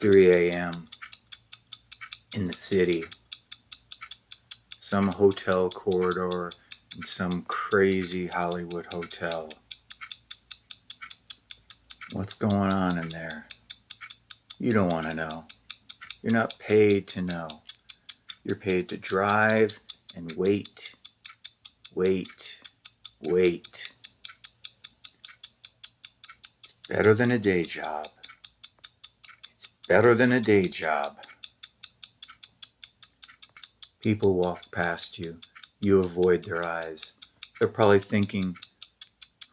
3 a.m. in the city, some hotel corridor in some crazy Hollywood hotel. What's going on in there? You don't want to know. You're not paid to know. You're paid to drive and wait. It's better than a day job. People walk past you. You avoid their eyes. They're probably thinking,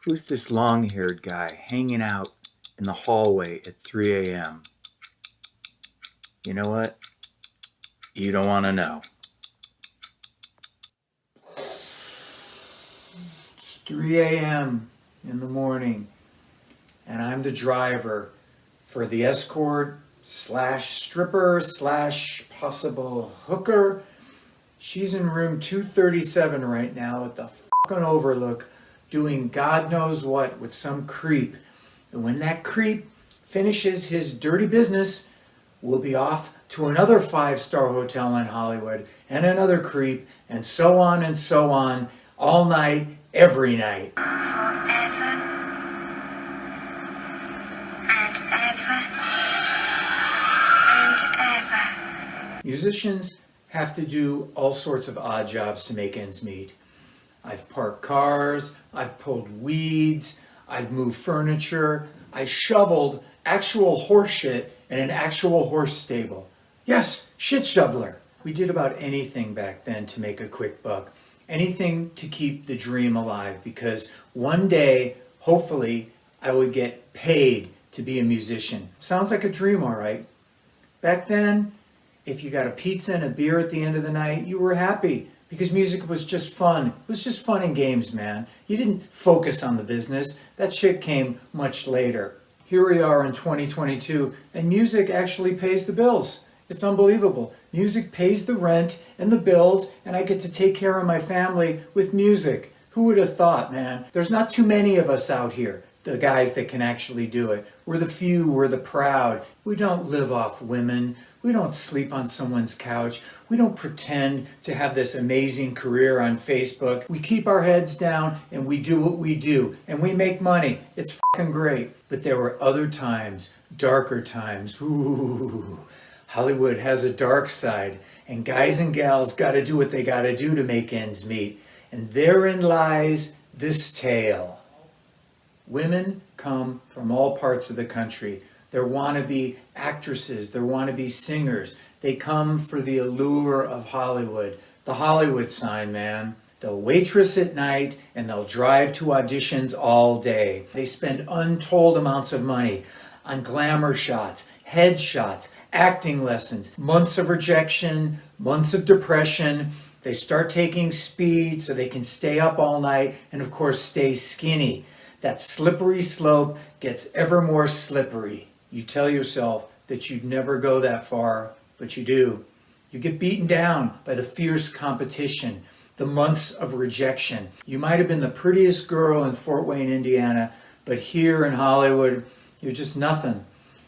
who's this long-haired guy hanging out in the hallway at 3 a.m.? You know what? You don't want to know. It's 3 a.m. in the morning, and I'm the driver for the escort / stripper / possible hooker. She's in room 237 right now at the fucking Overlook doing God knows what with some creep. And when that creep finishes his dirty business, we'll be off to another 5-star hotel in Hollywood and another creep, and so on, all night, every night. Forever and ever. Musicians have to do all sorts of odd jobs to make ends meet. I've parked cars, I've pulled weeds, I've moved furniture, I shoveled actual horse shit in an actual horse stable. Yes, shit shoveler. We did about anything back then to make a quick buck. Anything to keep the dream alive, because one day, hopefully, I would get paid to be a musician. Sounds like a dream, all right. Back then, if you got a pizza and a beer at the end of the night, you were happy because music was just fun. It was just fun and games, man. You didn't focus on the business. That shit came much later. Here we are in 2022, and music actually pays the bills. It's unbelievable. Music pays the rent and the bills, and I get to take care of my family with music. Who would have thought, man? There's not too many of us out here, the guys that can actually do it. We're the few, we're the proud. We don't live off women. We don't sleep on someone's couch. We don't pretend to have this amazing career on Facebook. We keep our heads down and we do what we do, and we make money. It's fucking great. But there were other times, darker times. Ooh, Hollywood has a dark side, and guys and gals gotta do what they gotta do to make ends meet. And therein lies this tale. Women come from all parts of the country. They're wannabe actresses, they're wannabe singers. They come for the allure of Hollywood. The Hollywood sign, man. They'll waitress at night and they'll drive to auditions all day. They spend untold amounts of money on glamour shots, headshots, acting lessons, months of rejection, months of depression. They start taking speed so they can stay up all night and, of course, stay skinny. That slippery slope gets ever more slippery. You tell yourself that you'd never go that far, but you do. You get beaten down by the fierce competition, the months of rejection. You might have been the prettiest girl in Fort Wayne, Indiana, but here in Hollywood, you're just nothing.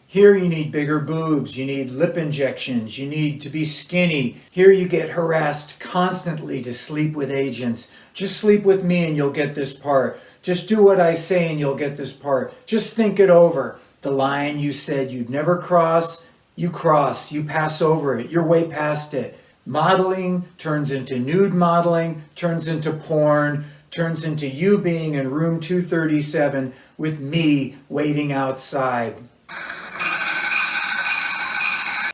Here you need bigger boobs, you need lip injections, you need to be skinny. Here you get harassed constantly to sleep with agents. Just sleep with me and you'll get this part. Just do what I say and you'll get this part. Just think it over. The line you said you'd never cross, you pass over it, you're way past it. Modeling turns into nude modeling, turns into porn, turns into you being in room 237 with me waiting outside.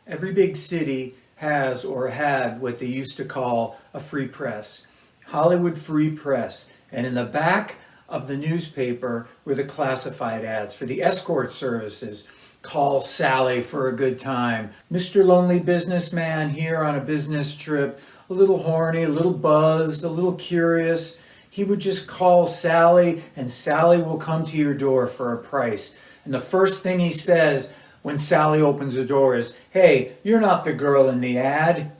Every big city has or had what they used to call a free press. Hollywood Free Press. And in the back of the newspaper were the classified ads for the escort services. Call Sally for a good time. Mr. Lonely Businessman here on a business trip, a little horny, a little buzzed, a little curious. He would just call Sally and Sally will come to your door for a price. And the first thing he says when Sally opens the door is, "Hey, you're not the girl in the ad."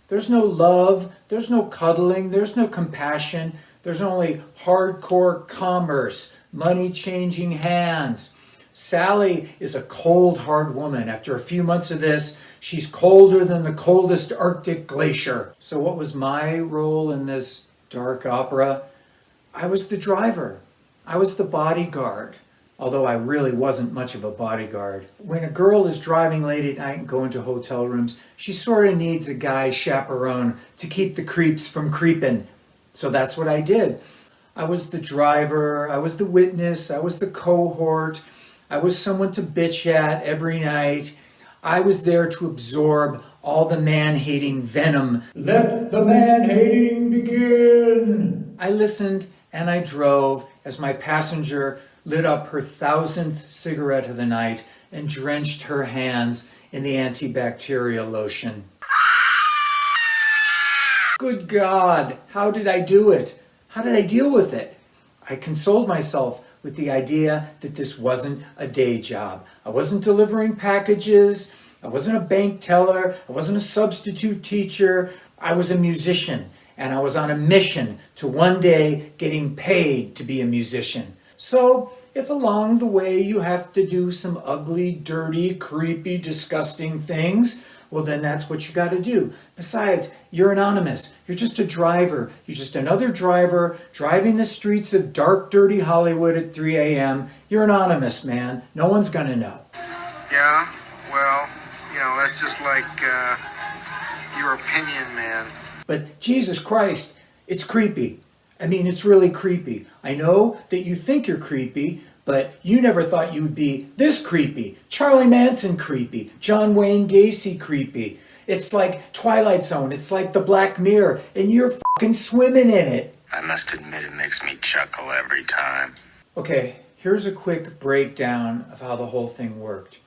There's no love, there's no cuddling, there's no compassion, there's only hardcore commerce, money changing hands. Sally is a cold, hard woman. After a few months of this, she's colder than the coldest Arctic glacier. So what was my role in this dark opera? I was the driver. I was the bodyguard. Although I really wasn't much of a bodyguard. When a girl is driving late at night and going to hotel rooms, she sort of needs a guy chaperone to keep the creeps from creeping. So that's what I did. I was the driver, I was the witness, I was the cohort, I was someone to bitch at every night. I was there to absorb all the man-hating venom. Let the man-hating begin! I listened and I drove as my passenger lit up her 1,000th cigarette of the night and drenched her hands in the antibacterial lotion. Good God, how did I do it? How did I deal with it? I consoled myself with the idea that this wasn't a day job. I wasn't delivering packages. I wasn't a bank teller. I wasn't a substitute teacher. I was a musician, and I was on a mission to one day getting paid to be a musician. So, if along the way you have to do some ugly, dirty, creepy, disgusting things, well then that's what you gotta do. Besides, you're anonymous. You're just a driver. You're just another driver driving the streets of dark, dirty Hollywood at 3 a.m. You're anonymous, man. No one's gonna know. Yeah, well, that's just like your opinion, man. But Jesus Christ, it's creepy. I mean, it's really creepy. I know that you think you're creepy, but you never thought you would be this creepy. Charlie Manson creepy. John Wayne Gacy creepy. It's like Twilight Zone. It's like the Black Mirror, and you're fucking swimming in it. I must admit it makes me chuckle every time. Okay, here's a quick breakdown of how the whole thing worked.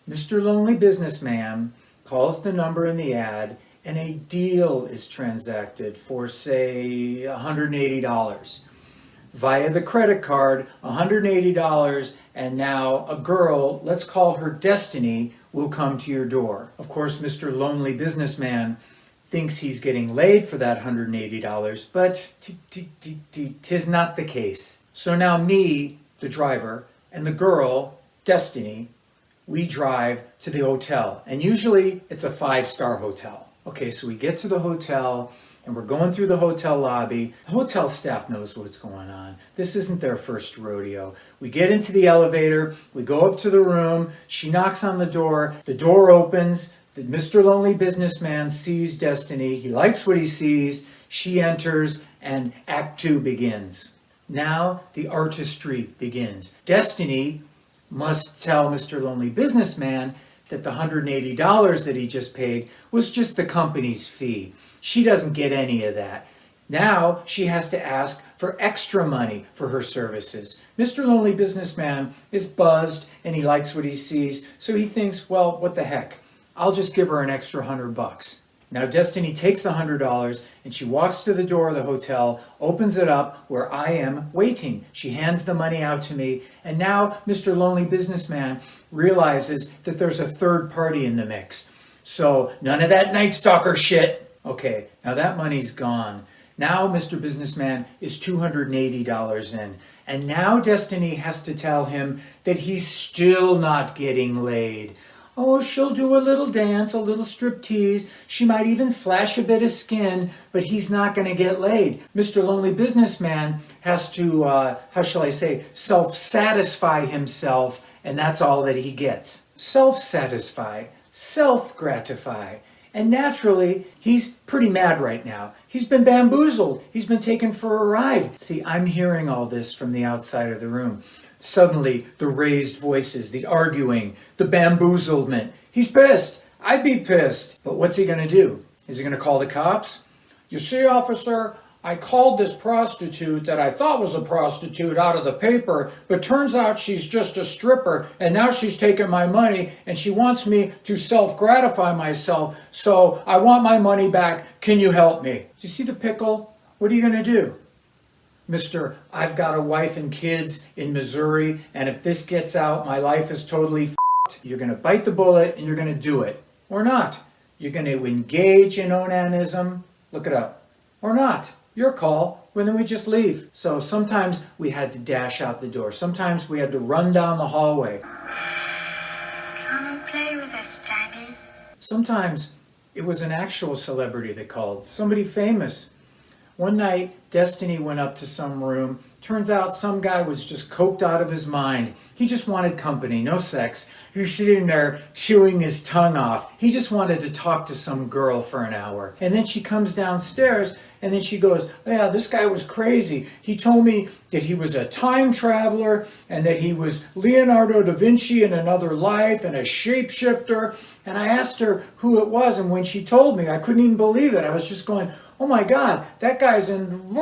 Mr. Lonely Businessman calls the number in the ad, and a deal is transacted for, say, $180. Via the credit card, $180, and now a girl, let's call her Destiny, will come to your door. Of course, Mr. Lonely Businessman thinks he's getting laid for that $180, but tis not the case. So now me, the driver, and the girl, Destiny, we drive to the hotel, and usually it's a 5-star hotel. Okay, so we get to the hotel, and we're going through the hotel lobby. The hotel staff knows what's going on. This isn't their first rodeo. We get into the elevator, we go up to the room, she knocks on the door opens, the Mr. Lonely Businessman sees Destiny, he likes what he sees, she enters, and Act 2 begins. Now the artistry begins. Destiny must tell Mr. Lonely Businessman that the $180 that he just paid was just the company's fee. She doesn't get any of that. Now she has to ask for extra money for her services. Mr. Lonely Businessman is buzzed and he likes what he sees, so he thinks, well, what the heck? I'll just give her an extra $100. Now Destiny takes the $100 and she walks to the door of the hotel, opens it up where I am waiting. She hands the money out to me, and now Mr. Lonely Businessman realizes that there's a third party in the mix. So none of that Night Stalker shit. Okay, now that money's gone. Now Mr. Businessman is $280 in. And now Destiny has to tell him that he's still not getting laid. Oh, she'll do a little dance, a little striptease. She might even flash a bit of skin, but he's not going to get laid. Mr. Lonely Businessman has to, self-satisfy himself, and that's all that he gets. Self-satisfy, self-gratify. And naturally, he's pretty mad right now. He's been bamboozled. He's been taken for a ride. See, I'm hearing all this from the outside of the room. Suddenly, the raised voices, the arguing, the bamboozlement. He's pissed. I'd be pissed. But what's he going to do? Is he going to call the cops? You see, officer, I called this prostitute that I thought was a prostitute out of the paper, but turns out she's just a stripper, and now she's taking my money, and she wants me to self-gratify myself, so I want my money back. Can you help me? Do you see the pickle? What are you going to do? Mr. I've got a wife and kids in Missouri, and if this gets out, my life is totally f***ed. You're going to bite the bullet, and you're going to do it. Or not. You're going to engage in onanism. Look it up. Or not. Your call. Well, then we just leave. So sometimes we had to dash out the door. Sometimes we had to run down the hallway. Come and play with us, Daddy. Sometimes it was an actual celebrity that called, somebody famous. One night, Destiny went up to some room. Turns out some guy was just coked out of his mind. He just wanted company, no sex. He was sitting there chewing his tongue off. He just wanted to talk to some girl for an hour. And then she comes downstairs and then she goes, yeah, this guy was crazy. He told me that he was a time traveler and that he was Leonardo da Vinci in another life and a shapeshifter. And I asked her who it was, and when she told me, I couldn't even believe it. I was just going, oh my God, that guy's in...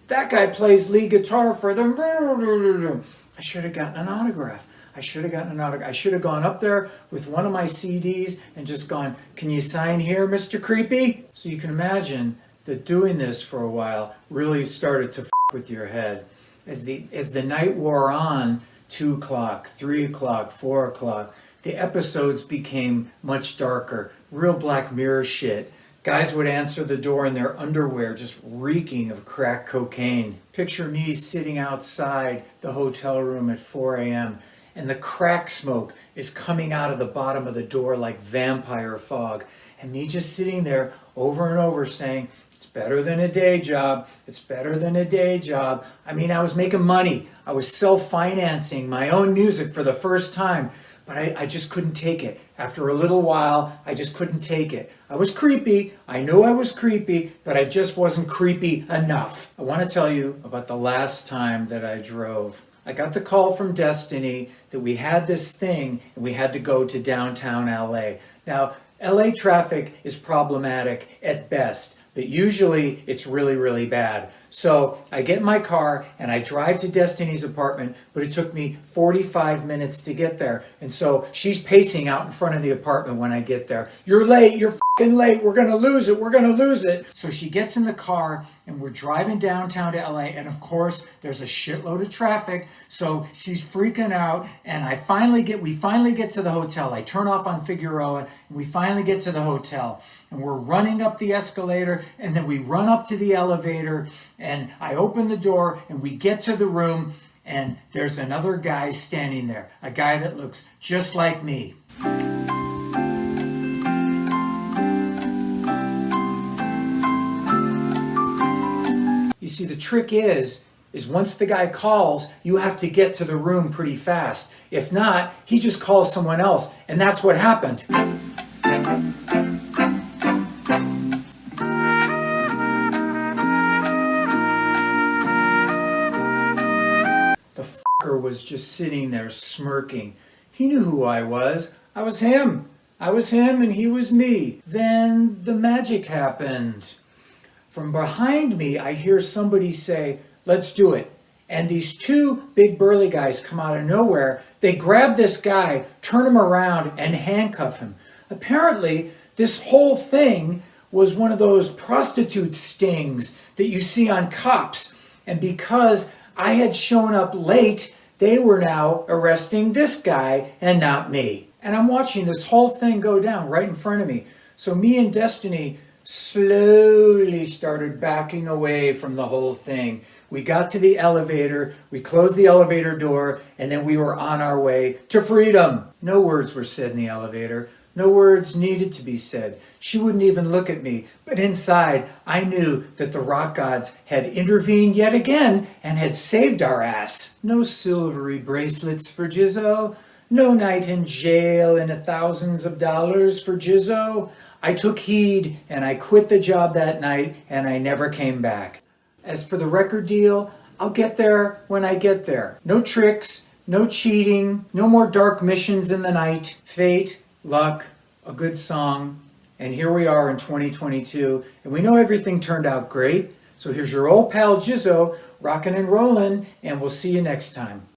That guy plays lead guitar for the... I should have gotten an autograph. I should have gone up there with one of my CDs and just gone, can you sign here, Mr. Creepy? So you can imagine that doing this for a while really started to f with your head. As the night wore on, 2 o'clock, 3 o'clock, 4 o'clock, the episodes became much darker. Real Black Mirror shit. Guys would answer the door in their underwear, just reeking of crack cocaine. Picture me sitting outside the hotel room at 4 a.m. and the crack smoke is coming out of the bottom of the door like vampire fog. And me just sitting there over and over saying, it's better than a day job. It's better than a day job. I mean, I was making money. I was self-financing my own music for the first time. But I just couldn't take it. After a little while, I just couldn't take it. I was creepy. I knew I was creepy, but I just wasn't creepy enough. I want to tell you about the last time that I drove. I got the call from Destiny that we had this thing and we had to go to downtown LA. Now, LA traffic is problematic at best, but usually it's really, really bad. So I get in my car and I drive to Destiny's apartment, but it took me 45 minutes to get there. And so she's pacing out in front of the apartment when I get there. You're late, you're fucking late, we're gonna lose it, we're gonna lose it. So she gets in the car and we're driving downtown to LA, and of course there's a shitload of traffic. So she's freaking out, and we finally get to the hotel. I turn off on Figueroa and we finally get to the hotel. And we're running up the escalator, and then we run up to the elevator, and I open the door, and we get to the room, and there's another guy standing there, a guy that looks just like me. You see, the trick is once the guy calls, you have to get to the room pretty fast. If not, he just calls someone else, and that's what happened. Was just sitting there smirking. He knew who I was. I was him. And he was me. Then the magic happened. From behind me, I hear somebody say, let's do it. And these 2 big burly guys come out of nowhere. They grab this guy, turn him around, and handcuff him. Apparently, this whole thing was one of those prostitute stings that you see on cops. And because I had shown up late, they were now arresting this guy and not me. And I'm watching this whole thing go down right in front of me. So me and Destiny slowly started backing away from the whole thing. We got to the elevator, we closed the elevator door, and then we were on our way to freedom. No words were said in the elevator. No words needed to be said. She wouldn't even look at me. But inside, I knew that the rock gods had intervened yet again and had saved our ass. No silvery bracelets for Jizzo. No night in jail and thousands of dollars for Jizzo. I took heed and I quit the job that night and I never came back. As for the record deal, I'll get there when I get there. No tricks, no cheating, no more dark missions in the night. Fate, luck, a good song, and here we are in 2022, and we know everything turned out great. So here's your old pal Jizzo, rockin' and rollin', and we'll see you next time.